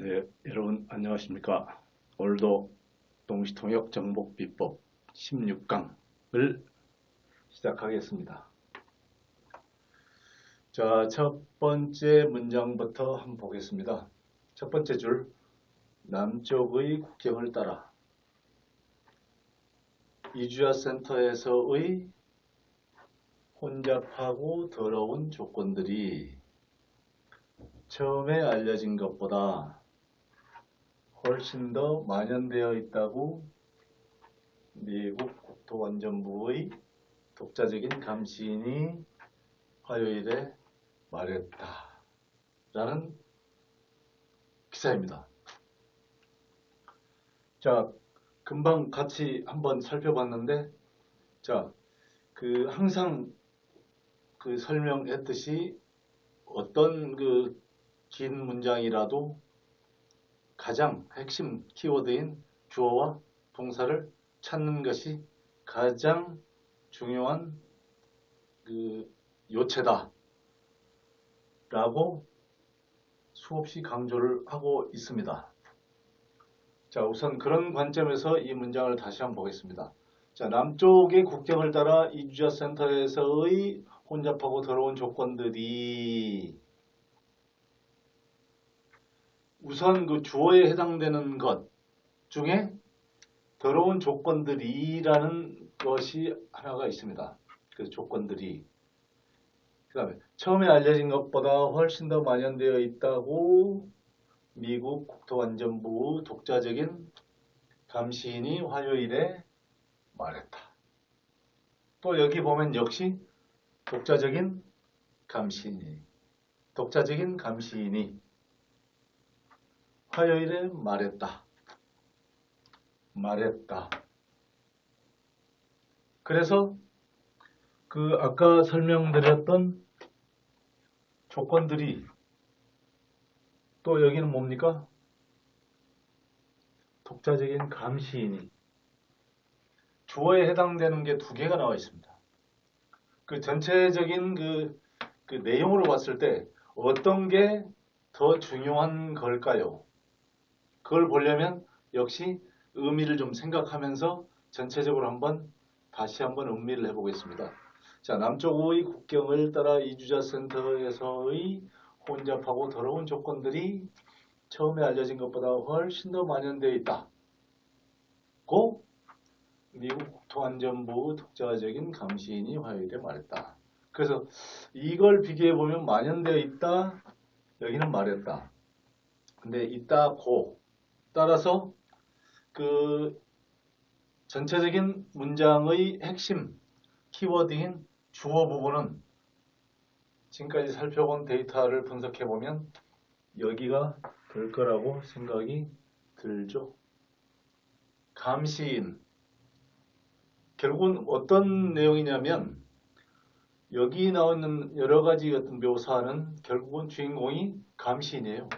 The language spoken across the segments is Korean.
네, 여러분 안녕하십니까? 오늘도 동시통역 정복비법 16강을 시작하겠습니다. 자, 첫 번째 문장부터 한번 보겠습니다. 첫 번째 줄, 남쪽의 국경을 따라 이주야 센터에서의 혼잡하고 더러운 조건들이 처음에 알려진 것보다 훨씬 더 만연되어 있다고 미국 국토안전부의 독자적인 감시인이 화요일에 말했다. 라는 기사입니다. 자, 금방 같이 한번 살펴봤는데, 자, 항상 설명했듯이 어떤 긴 문장이라도 가장 핵심 키워드인 주어와 동사를 찾는 것이 가장 중요한 요체다 라고 수없이 강조를 하고 있습니다. 자, 우선 그런 관점에서 이 문장을 다시 한번 보겠습니다. 자, 남쪽의 국경을 따라 이주자 센터에서의 혼잡하고 더러운 조건들이 우선 주어에 해당되는 것 중에 더러운 조건들이라는 것이 하나가 있습니다. 그 조건들이. 그 다음에 처음에 알려진 것보다 훨씬 더 만연되어 있다고 미국 국토안전부 독자적인 감시인이 화요일에 말했다. 또 여기 보면 역시 독자적인 감시인이 화요일에 말했다. 그래서 아까 설명드렸던 조건들이 또 여기는 뭡니까? 독자적인 감시인이 주어에 해당되는 게 두 개가 나와 있습니다. 전체적인 내용으로 봤을 때 어떤 게 더 중요한 걸까요? 그걸 보려면 역시 의미를 좀 생각하면서 전체적으로 다시 한번 음미를 해보겠습니다. 자, 남쪽의 국경을 따라 이주자 센터에서의 혼잡하고 더러운 조건들이 처음에 알려진 것보다 훨씬 더 만연되어 있다고 미국 국토안전부 독자적인 감시인이 화요일에 말했다. 그래서 이걸 비교해보면 만연되어 있다, 여기는 말했다. 근데 있다고 따라서 전체적인 문장의 핵심 키워드인 주어 부분은 지금까지 살펴본 데이터를 분석해보면 여기가 될 거라고 생각이 들죠. 감시인. 결국은 어떤 내용이냐면 여기 나와 있는 여러 가지 같은 묘사는 결국은 주인공이 감시인이에요.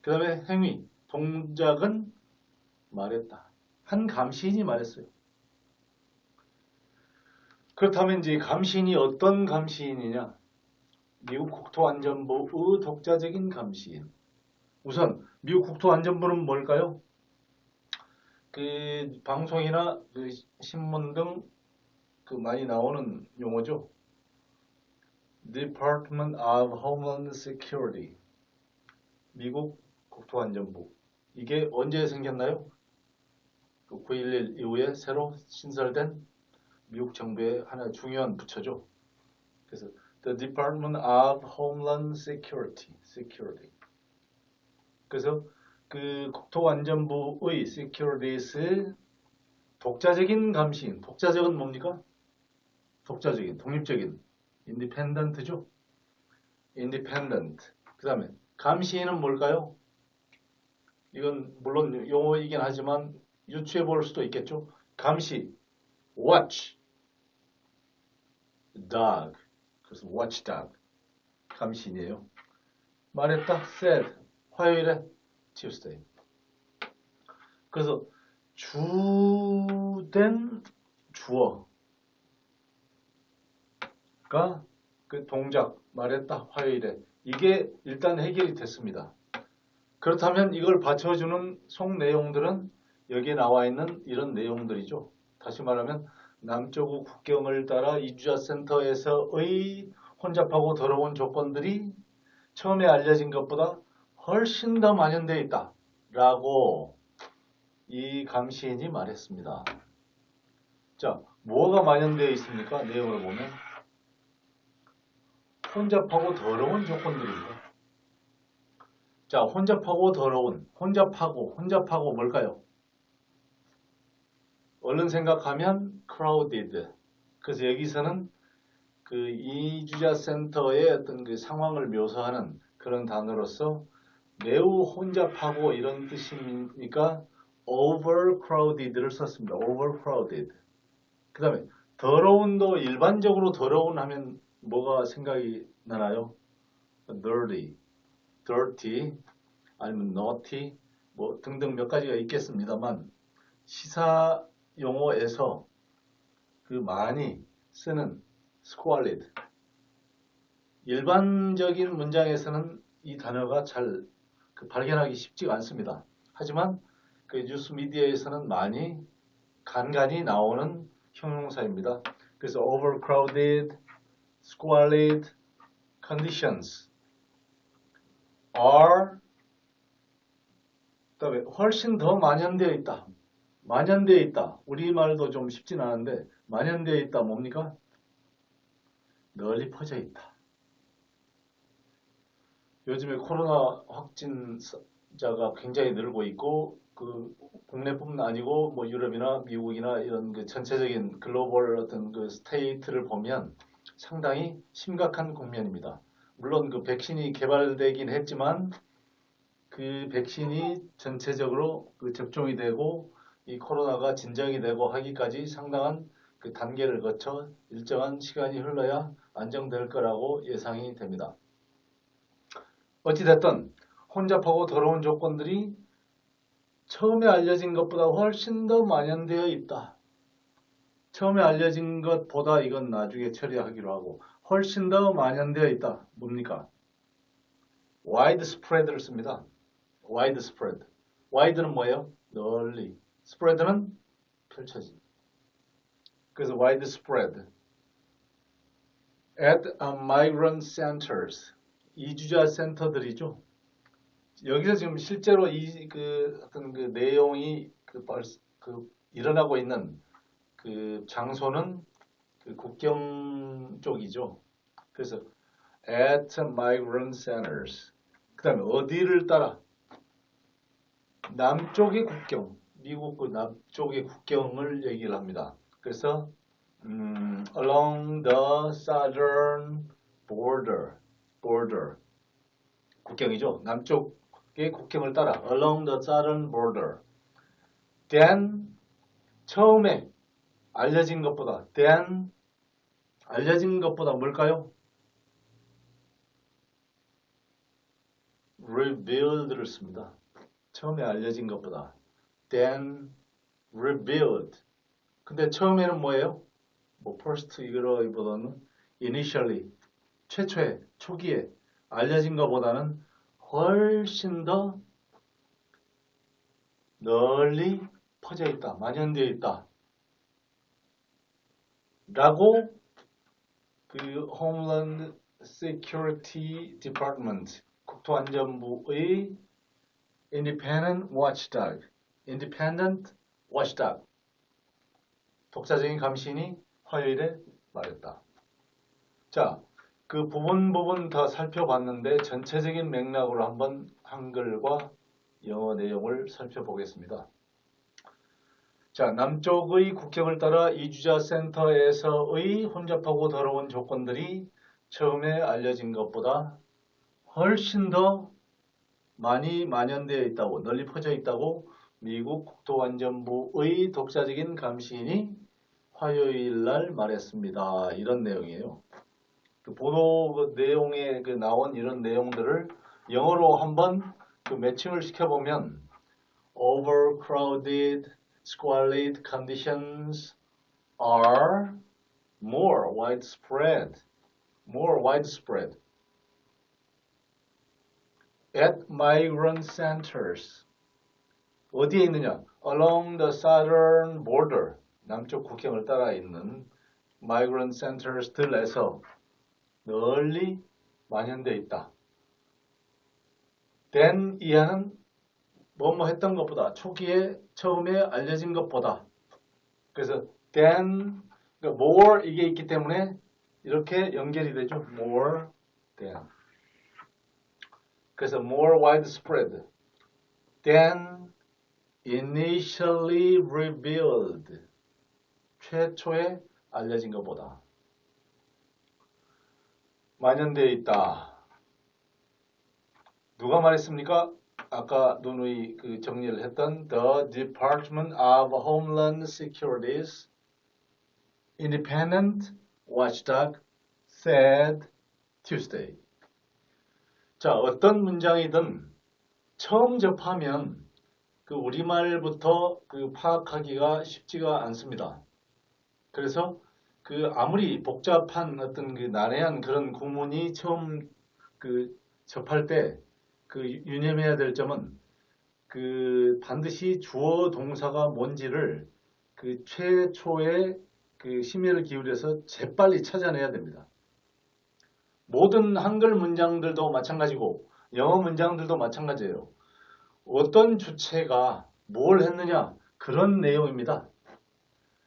그 다음에 행위, 동작은 말했다. 한 감시인이 말했어요. 그렇다면 이제 감시인이 어떤 감시인이냐? 미국 국토안전부의 독자적인 감시인. 우선 미국 국토안전부는 뭘까요? 방송이나 신문 등 많이 나오는 용어죠. Department of Homeland Security. 미국 국토안전부. 이게 언제 생겼나요? 9.11 이후에 새로 신설된 미국 정부의 하나의 중요한 부처죠. 그래서 The Department of Homeland Security. 그래서 국토안전부의 Securities의 독자적인 감시인. 독자적은 뭡니까? 독자적인, 독립적인, independent죠. independent. 그 다음에 감시인은 뭘까요? 이건 물론 용어이긴 하지만 유추해 볼 수도 있겠죠. 감시, watch, dog. 그래서 watchdog. 감시인이에요. 말했다, said. 화요일에 Tuesday. 그래서 주된 주어가 동작 말했다 화요일에 이게 일단 해결이 됐습니다. 그렇다면 이걸 받쳐주는 속 내용들은 여기에 나와 있는 이런 내용들이죠. 다시 말하면 남쪽 국경을 따라 이주자 센터에서의 혼잡하고 더러운 조건들이 처음에 알려진 것보다 훨씬 더 만연되어 있다 라고 이 감시인이 말했습니다. 자, 뭐가 만연되어 있습니까? 내용을 보면 혼잡하고 더러운 조건들입니다. 자, 혼잡하고 더러운, 혼잡하고 뭘까요? 얼른 생각하면 crowded. 그래서 여기서는 그 이주자 센터의 어떤 그 상황을 묘사하는 그런 단어로서 매우 혼잡하고 이런 뜻이니까 overcrowded를 썼습니다. overcrowded. 그 다음에 더러운도 일반적으로 더러운 하면 뭐가 생각이 나나요? dirty, 아니면 naughty, 뭐 등등 몇 가지가 있겠습니다만 시사 용어에서 그 많이 쓰는 squalid. 일반적인 문장에서는 이 단어가 잘 발견하기 쉽지가 않습니다. 하지만 그 뉴스 미디어에서는 많이 간간히 나오는 형용사입니다. 그래서 overcrowded, squalid conditions are 그다음에 훨씬 더 만연되어 있다. 만연되어 있다. 우리말도 좀 쉽진 않은데 만연되어 있다 뭡니까? 널리 퍼져 있다. 요즘에 코로나 확진자가 굉장히 늘고 있고 그 국내뿐만 아니고 뭐 유럽이나 미국이나 이런 그 전체적인 글로벌 어떤 그 스테이트를 보면 상당히 심각한 국면입니다. 물론 그 백신이 개발되긴 했지만 그 백신이 전체적으로 그 접종이 되고 이 코로나가 진정이 되고 하기까지 상당한 그 단계를 거쳐 일정한 시간이 흘러야 안정될 거라고 예상이 됩니다. 어찌됐든 혼잡하고 더러운 조건들이 처음에 알려진 것보다 훨씬 더 만연되어 있다. 처음에 알려진 것보다 이건 나중에 처리하기로 하고 훨씬 더 만연되어 있다. 뭡니까? widespread를 씁니다. widespread. wide는 뭐예요? 널리. spread는 펼쳐진. 그래서 widespread. at migrant centers. 이주자 센터들이죠. 여기서 지금 실제로 이 어떤 그 내용이 일어나고 있는 그 장소는 그 국경 쪽이죠. 그래서 at migrant centers. 그다음에 어디를 따라? 남쪽의 국경, 미국 그 남쪽의 국경을 얘기를 합니다. 그래서 along the southern border 국경이죠. 남쪽의 국경을 따라 along the southern border. then 처음에 알려진 것보다 then 알려진 것보다 뭘까요? revealed를 씁니다. 처음에 알려진 것보다 then revealed. 근데 처음에는 뭐예요? 뭐 first 이거보다는 initially 최초에 초기에 알려진 것보다는 훨씬 더 널리 퍼져 있다, 만연되어 있다 라고 그 Homeland Security Department 국토안전부의 Independent Watchdog 독자적인 감시인이 화요일에 말했다. 자, 그 부분 다 살펴봤는데 전체적인 맥락으로 한번 한글과 영어 내용을 살펴보겠습니다. 자, 남쪽의 국경을 따라 이주자 센터에서의 혼잡하고 더러운 조건들이 처음에 알려진 것보다 훨씬 더 많이 만연되어 있다고, 널리 퍼져 있다고 미국 국토안전부의 독자적인 감시인이 화요일 날 말했습니다. 이런 내용이에요. 그 보도 내용에 나온 이런 내용들을 영어로 한번 그 매칭을 시켜보면 overcrowded, squalid conditions are more widespread at migrant centers. 어디에 있느냐? Along the southern border. 남쪽 국경을 따라 있는 migrant centers들에서 널리 만연되어 있다. then 이하는 뭐뭐 했던 것보다 초기에 처음에 알려진 것보다 그래서 then 그러니까 more 이게 있기 때문에 이렇게 연결이 되죠. more than 그래서 more widespread than initially revealed 최초에 알려진 것보다 만연되어 있다. 누가 말했습니까? 아까 누누이 그 정리를 했던 The Department of Homeland Security's Independent Watchdog said Tuesday. 자, 어떤 문장이든 처음 접하면 그 우리말부터 그 파악하기가 쉽지가 않습니다. 그래서 그 아무리 복잡한 어떤 그 난해한 그런 구문이 처음 그 접할 때 그 유념해야 될 점은 그 반드시 주어 동사가 뭔지를 그 최초의 그 심혈을 기울여서 재빨리 찾아내야 됩니다. 모든 한글 문장들도 마찬가지고 영어 문장들도 마찬가지예요. 어떤 주체가 뭘 했느냐 그런 내용입니다.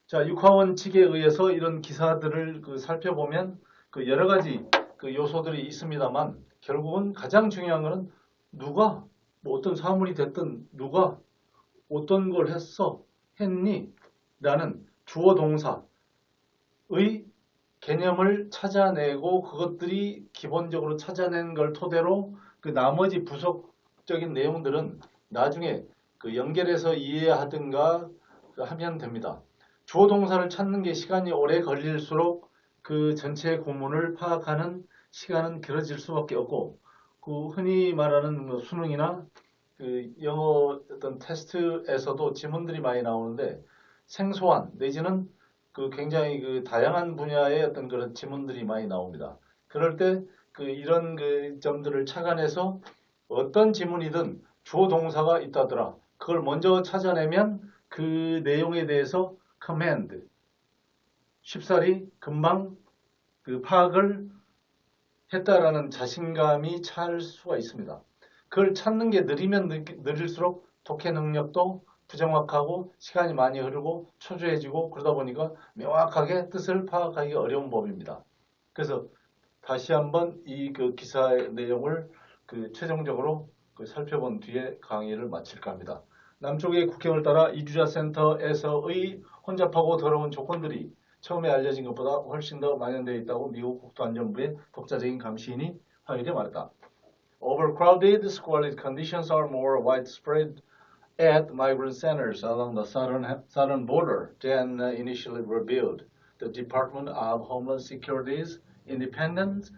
자, 육하원 측에 의해서 이런 기사들을 그 살펴보면 그 여러 가지 그 요소들이 있습니다만 결국은 가장 중요한 것은 누가 뭐 어떤 사물이 됐든 누가 어떤 걸 했어 했니 라는 주어 동사의 개념을 찾아내고 그것들이 기본적으로 찾아낸 걸 토대로 그 나머지 부속적인 내용들은 나중에 그 연결해서 이해하든가 하면 됩니다. 주어 동사를 찾는 게 시간이 오래 걸릴수록 그 전체 구문을 파악하는 시간은 길어질 수밖에 없고 그 흔히 말하는 뭐 수능이나 그 영어 어떤 테스트에서도 지문들이 많이 나오는데 생소한 내지는 그 굉장히 그 다양한 분야의 어떤 그런 지문들이 많이 나옵니다. 그럴 때 그 이런 그 점들을 착안해서 어떤 지문이든 주어 동사가 있다더라. 그걸 먼저 찾아내면 그 내용에 대해서 command 쉽사리 금방 그 파악을 했다라는 자신감이 찰 수가 있습니다. 그걸 찾는 게 느리면 느릴수록 독해 능력도 부정확하고 시간이 많이 흐르고 초조해지고 그러다 보니까 명확하게 뜻을 파악하기 어려운 법입니다. 그래서 다시 한번 이 그 기사의 내용을 그 최종적으로 그 살펴본 뒤에 강의를 마칠까 합니다. 남쪽의 국경을 따라 이주자 센터에서의 혼잡하고 더러운 조건들이 처음에 알려진 것보다 훨씬 더 만연되어 있다고 미국 국토안전부의 독자적인 감시인이 화요일에 말했다. Overcrowded, squalid conditions are more widespread at migrant centers along the southern border than initially revealed, the Department of Homeland Security's independent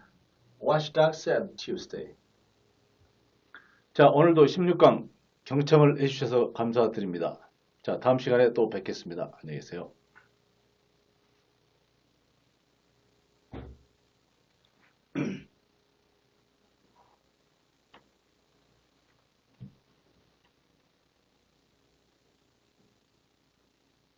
watchdog said Tuesday. 자, 오늘도 16강 경청을 해주셔서 감사드립니다. 자, 다음 시간에 또 뵙겠습니다. 안녕히 계세요.